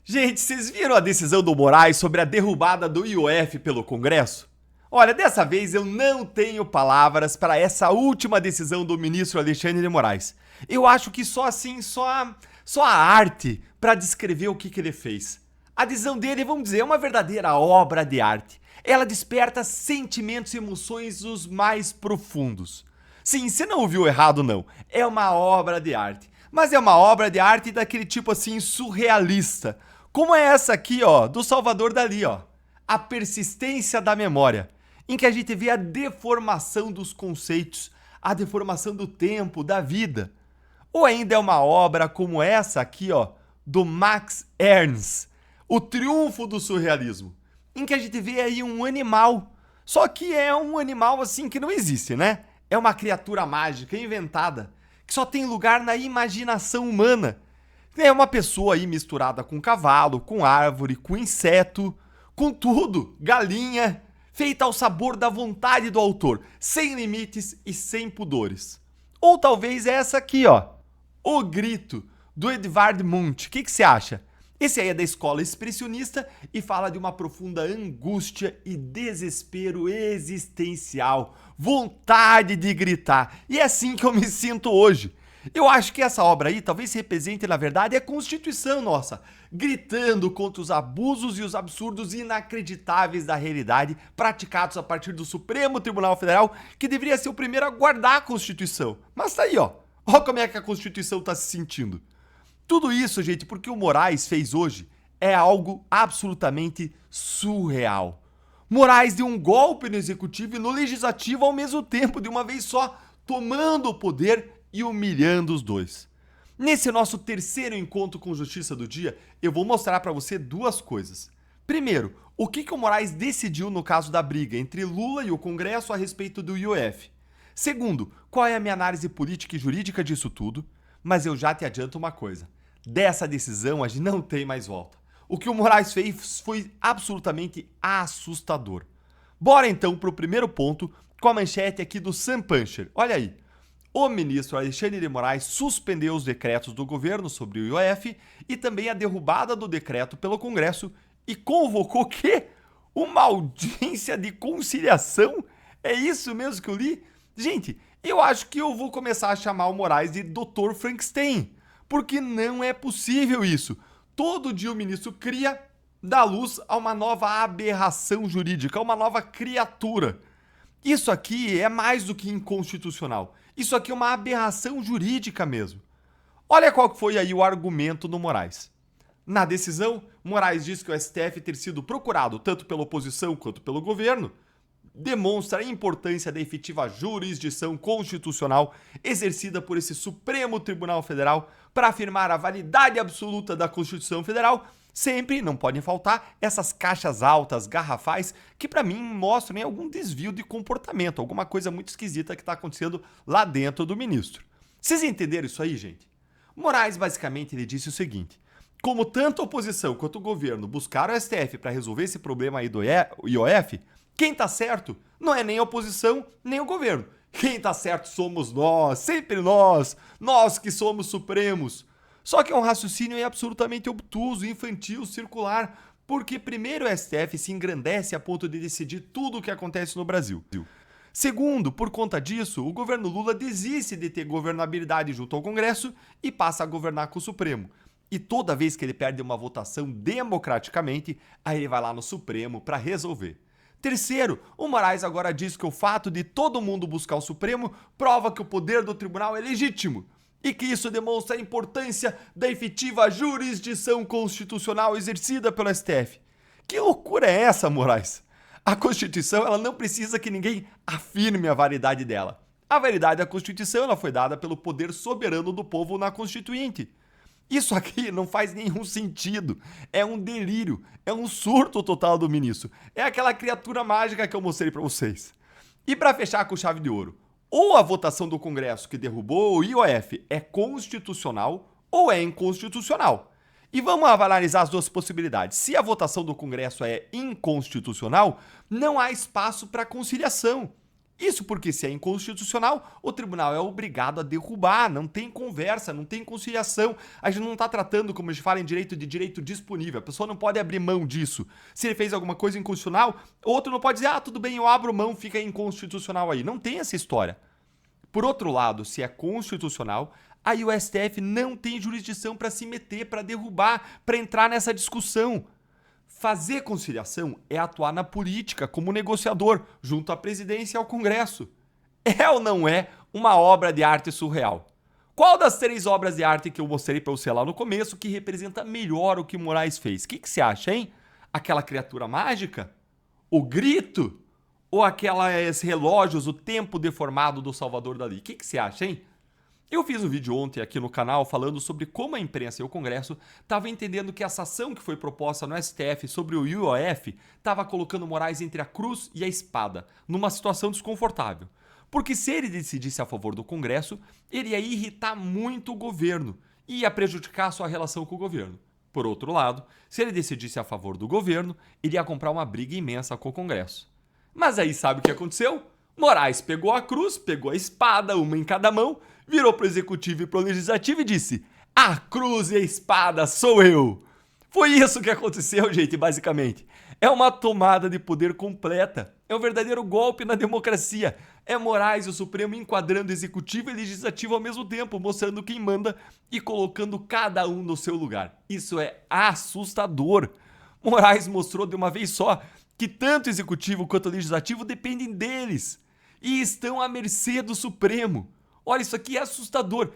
Gente, vocês viram a decisão do Moraes sobre a derrubada do IOF pelo Congresso? Olha, dessa vez eu não tenho palavras para essa última decisão do ministro Alexandre de Moraes. Eu acho que só a arte para descrever o que ele fez. A decisão dele, vamos dizer, é uma verdadeira obra de arte. Ela desperta sentimentos e emoções os mais profundos. Sim, você não ouviu errado não, é uma obra de arte. Mas é uma obra de arte daquele tipo assim surrealista. Como é essa aqui, ó, do Salvador Dalí, ó. A persistência da memória, em que a gente vê a deformação dos conceitos, a deformação do tempo, da vida. Ou ainda é uma obra como essa aqui, ó, do Max Ernst, O Triunfo do Surrealismo, em que a gente vê aí um animal, só que é um animal assim que não existe, né? É uma criatura mágica inventada, que só tem lugar na imaginação humana. É uma pessoa aí misturada com cavalo, com árvore, com inseto, com tudo, galinha, feita ao sabor da vontade do autor, sem limites e sem pudores. Ou talvez essa aqui, ó, O Grito, do Edvard Munch. O que você acha? Esse aí é da escola expressionista e fala de uma profunda angústia e desespero existencial, vontade de gritar. E é assim que eu me sinto hoje. Eu acho que essa obra aí talvez represente, na verdade, a Constituição nossa, gritando contra os abusos e os absurdos inacreditáveis da realidade praticados a partir do Supremo Tribunal Federal, que deveria ser o primeiro a guardar a Constituição. Mas tá aí, ó. Olha como é que a Constituição tá se sentindo. Tudo isso, gente, porque o Moraes fez hoje é algo absolutamente surreal. Moraes deu um golpe no executivo e no legislativo ao mesmo tempo, de uma vez só, tomando o poder e humilhando os dois. Nesse nosso terceiro encontro com Justiça do Dia, eu vou mostrar para você duas coisas. Primeiro, o que o Moraes decidiu no caso da briga entre Lula e o Congresso a respeito do IOF. Segundo, qual é a minha análise política e jurídica disso tudo. Mas eu já te adianto uma coisa. Dessa decisão a gente não tem mais volta. O que o Moraes fez foi absolutamente assustador. Bora então para o primeiro ponto com a manchete aqui do Sam Puncher. Olha aí. O ministro Alexandre de Moraes suspendeu os decretos do governo sobre o IOF e também a derrubada do decreto pelo Congresso e convocou o quê? Uma audiência de conciliação? É isso mesmo que eu li? Gente, eu acho que eu vou começar a chamar o Moraes de Dr. Frankenstein, porque não é possível isso. Todo dia o ministro cria, dá luz a uma nova aberração jurídica, a uma nova criatura. Isso aqui é mais do que inconstitucional. Isso aqui é uma aberração jurídica mesmo. Olha qual foi aí o argumento do Moraes. Na decisão, Moraes diz que o STF ter sido procurado tanto pela oposição quanto pelo governo demonstra a importância da efetiva jurisdição constitucional exercida por esse Supremo Tribunal Federal para afirmar a validade absoluta da Constituição Federal. Sempre não podem faltar essas caixas altas, garrafais, que para mim mostram algum desvio de comportamento, alguma coisa muito esquisita que está acontecendo lá dentro do ministro. Vocês entenderam isso aí, gente? Moraes basicamente ele disse o seguinte: como tanto a oposição quanto o governo buscaram o STF para resolver esse problema aí do IOF, quem tá certo não é nem a oposição, nem o governo. Quem tá certo somos nós, sempre nós que somos supremos. Só que é um raciocínio absolutamente obtuso, infantil, circular, porque primeiro o STF se engrandece a ponto de decidir tudo o que acontece no Brasil. Segundo, por conta disso, o governo Lula desiste de ter governabilidade junto ao Congresso e passa a governar com o Supremo. E toda vez que ele perde uma votação democraticamente, aí ele vai lá no Supremo para resolver. Terceiro, o Moraes agora diz que o fato de todo mundo buscar o Supremo prova que o poder do tribunal é legítimo e que isso demonstra a importância da efetiva jurisdição constitucional exercida pelo STF. Que loucura é essa, Moraes? A Constituição ela não precisa que ninguém afirme a validade dela. A validade da Constituição ela foi dada pelo poder soberano do povo na Constituinte. Isso aqui não faz nenhum sentido, é um delírio, é um surto total do ministro, é aquela criatura mágica que eu mostrei para vocês. E para fechar com chave de ouro, ou a votação do Congresso que derrubou o IOF é constitucional ou é inconstitucional. E vamos analisar as duas possibilidades. Se a votação do Congresso é inconstitucional, não há espaço para conciliação. Isso porque, se é inconstitucional, o tribunal é obrigado a derrubar, não tem conversa, não tem conciliação. A gente não está tratando, como a gente fala em direito, de direito disponível. A pessoa não pode abrir mão disso. Se ele fez alguma coisa inconstitucional, outro não pode dizer, ah, tudo bem, eu abro mão, fica inconstitucional aí. Não tem essa história. Por outro lado, se é constitucional, aí o STF não tem jurisdição para se meter, para derrubar, para entrar nessa discussão. Fazer conciliação é atuar na política como negociador, junto à presidência e ao Congresso. É ou não é uma obra de arte surreal? Qual das 3 obras de arte que eu mostrei para você lá no começo que representa melhor o que Moraes fez? O que você acha, hein? Aquela criatura mágica? O grito? Ou aqueles relógios, o tempo deformado do Salvador Dalí? O que você acha, hein? Eu fiz um vídeo ontem aqui no canal falando sobre como a imprensa e o Congresso estavam entendendo que essa ação que foi proposta no STF sobre o IOF estava colocando Moraes entre a cruz e a espada, numa situação desconfortável. Porque se ele decidisse a favor do Congresso, ele ia irritar muito o governo e ia prejudicar a sua relação com o governo. Por outro lado, se ele decidisse a favor do governo, ele ia comprar uma briga imensa com o Congresso. Mas aí sabe o que aconteceu? Moraes pegou a cruz, pegou a espada, uma em cada mão, virou pro executivo e pro legislativo e disse: a cruz e a espada sou eu. Foi isso que aconteceu, gente, basicamente. É uma tomada de poder completa. É um verdadeiro golpe na democracia. É Moraes e o Supremo enquadrando executivo e legislativo ao mesmo tempo, mostrando quem manda e colocando cada um no seu lugar. Isso é assustador. Moraes mostrou de uma vez só que tanto o executivo quanto o legislativo dependem deles e estão à mercê do Supremo. Olha, isso aqui é assustador.